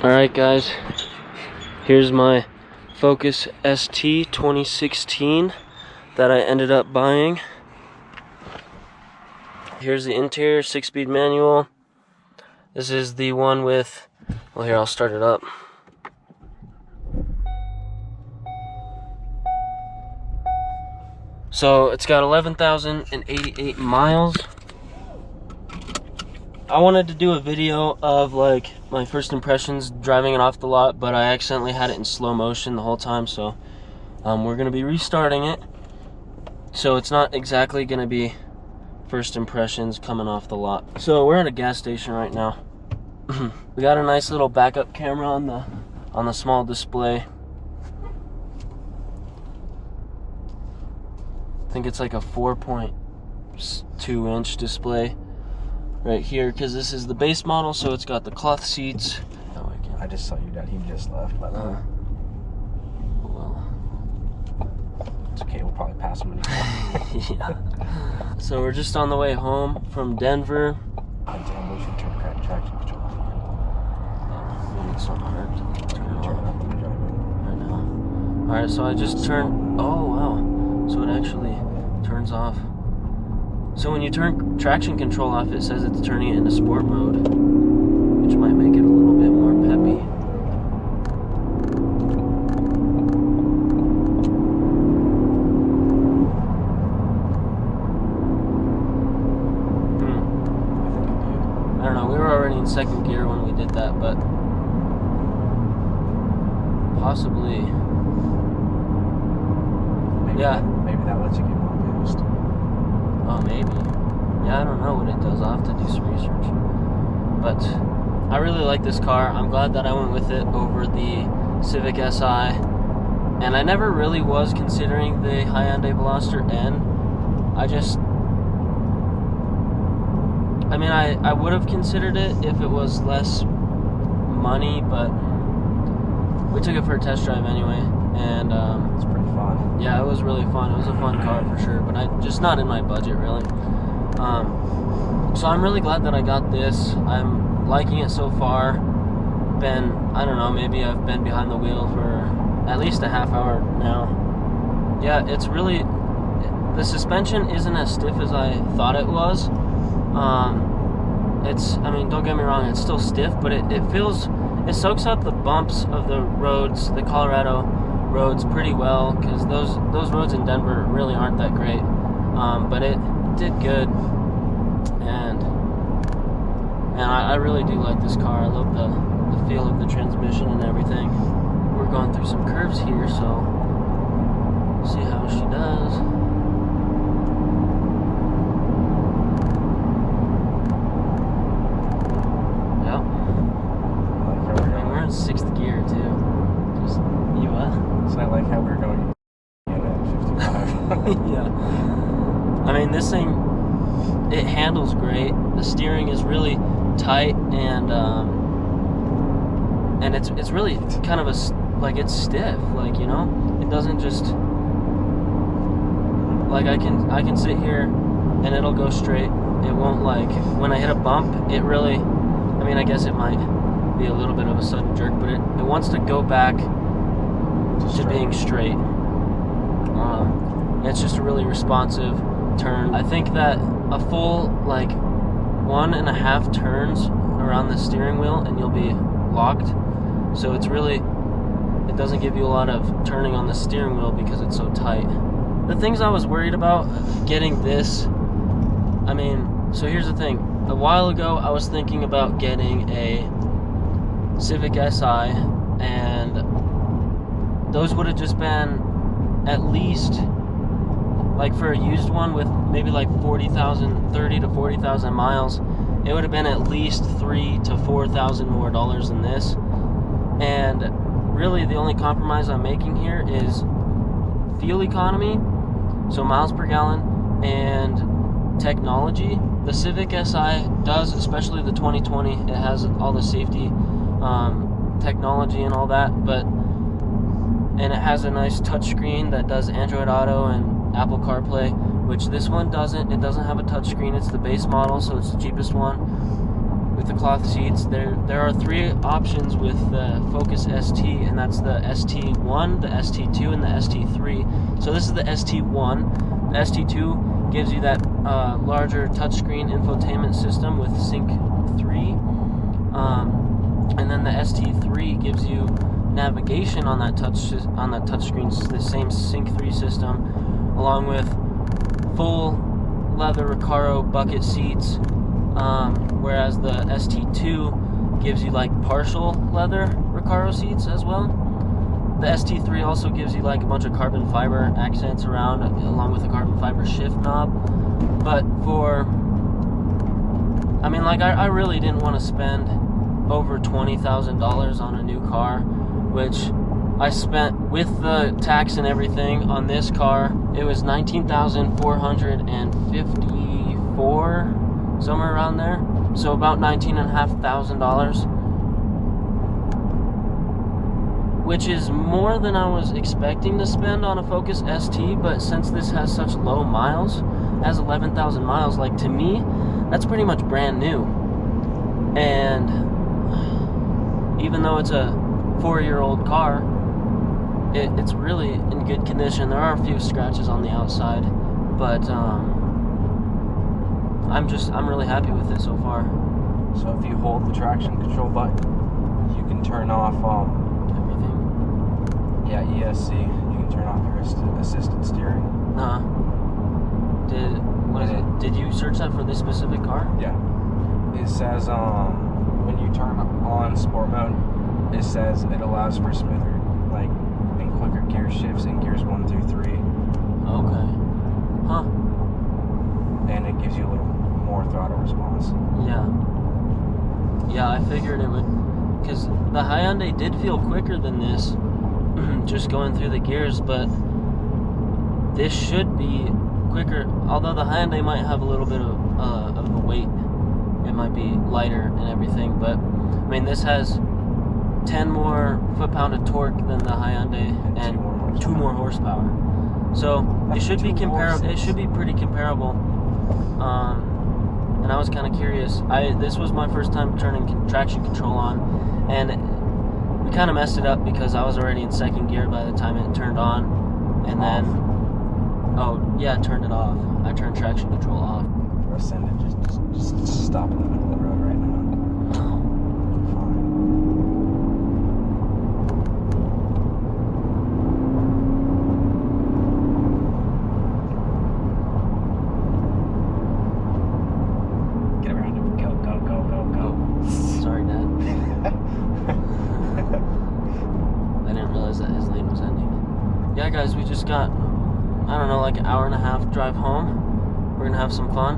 Alright guys, here's my Focus ST 2016 that I ended up buying. Here's the interior, 6-speed manual. This is the one with, well here, I'll start it up. So it's got 11,088 miles. I wanted to do a video of like my first impressions driving it off the lot, but I accidentally had it in slow motion the whole time, so we're gonna be restarting it. So it's not exactly gonna be first impressions coming off the lot. So we're at a gas station right now. We got a nice little backup camera on the small display. I think it's like a 4.2 inch display right here, because this is the base model, so it's got the cloth seats. Oh, I just saw you dad. He just left, by the way. Well, it's okay. We'll probably pass him anymore. yeah. So we're just on the way home from Denver. Damn, we should turn traction control off. Maybe it's not hard to turn it Turn it on up on the driveway. right now. All right, so I just turned. Oh wow! So it actually turns off. So when you turn traction control off, it says it's turning it into sport mode, which might make it a little bit more peppy. I don't know, we were already in second gear when we did that, but possibly. Maybe that lets you get more boost. Oh, maybe. Yeah, I don't know what it does. I'll have to do some research. But I really like this car. I'm glad that I went with it over the Civic Si. And I never really was considering the Hyundai Veloster N. I would have considered it if it was less money, but we took it for a test drive anyway. And it's pretty fun. yeah, it was really fun. It was a fun car for sure, but just not in my budget really. So I'm really glad that I got this. I'm liking it so far. I don't know, maybe I've been behind the wheel for at least a half hour now. Yeah, it's really, the suspension isn't as stiff as I thought it was. Don't get me wrong, it's still stiff, but it soaks up the bumps of the roads, the Colorado roads, pretty well, because those roads in Denver really aren't that great. But it did good, and I really do like this car. I love the feel of the transmission and everything. We're going through some curves here, so see how she does. Yep. And we're in 6th gear too. Just you what? So I like how we're going at 55. Yeah. I mean, this thing, it handles great. The steering is really tight, and it's really kind of it's stiff, like, you know, it doesn't just, like, I can sit here and it'll go straight. It won't, like, when I hit a bump, it really, I guess it might be a little bit of a sudden jerk, but it wants to go back to being straight. It's just a really responsive turn. I think that a full, like, 1.5 turns around the steering wheel and you'll be locked. So it doesn't give you a lot of turning on the steering wheel because it's so tight. The things I was worried about getting this, so here's the thing. A while ago, I was thinking about getting a Civic Si, and those would have just been at least, like, for a used one with maybe like 30 to 40,000 miles, it would have been at least $3,000 to $4,000 more than this. And really the only compromise I'm making here is fuel economy, so miles per gallon, and technology. The Civic Si does, especially the 2020, it has all the safety technology and all that, and it has a nice touchscreen that does Android Auto and Apple CarPlay, which this one doesn't. It doesn't have a touchscreen. It's the base model, so it's the cheapest one, with the cloth seats. There are 3 options with the Focus ST, and that's the ST1, the ST2, and the ST3. So this is the ST1. The ST2 gives you that larger touchscreen infotainment system with Sync 3, and then the ST3 gives you navigation on that touchscreen, the same Sync 3 system, along with full leather Recaro bucket seats, whereas the ST2 gives you like partial leather Recaro seats as well. The ST3 also gives you like a bunch of carbon fiber accents around, along with a carbon fiber shift knob. But I really didn't want to spend over $20,000 on a new car, which I spent with the tax and everything on this car. It was $19,454, somewhere around there. So about $19,500, which is more than I was expecting to spend on a Focus ST. But since this has such low miles, has 11,000 miles, like, to me, that's pretty much brand new. And even though it's a 4-year-old car, it's really in good condition. There are a few scratches on the outside, but I'm really happy with it so far. So if you hold the traction control button, you can turn off Everything. yeah, ESC. You can turn off your assisted steering. Did you search that for this specific car? Yeah. It says when you turn on sport mode, it says it allows for smoother, like, and quicker gear shifts in gears 1 through 3. Okay. Huh. And it gives you a little more throttle response. Yeah. Yeah, I figured it would, because the Hyundai did feel quicker than this, just going through the gears, but this should be quicker. Although the Hyundai might have a little bit of a weight, it might be lighter and everything, but I mean, this has 10 more foot-pound of torque than the Hyundai, and 2 more horsepower. So it should be comparable. It should be pretty comparable. And I was kind of curious. This was my first time turning traction control on, and we kind of messed it up because I was already in second gear by the time it turned on, and then turned it off. I turned traction control off. Send it. Just stop in the middle of the road right now. Get around it. Go. Sorry, Dad. I didn't realize that his lane was ending. Yeah, guys, we just got, I don't know, like an hour and a half drive home. We're gonna have some fun.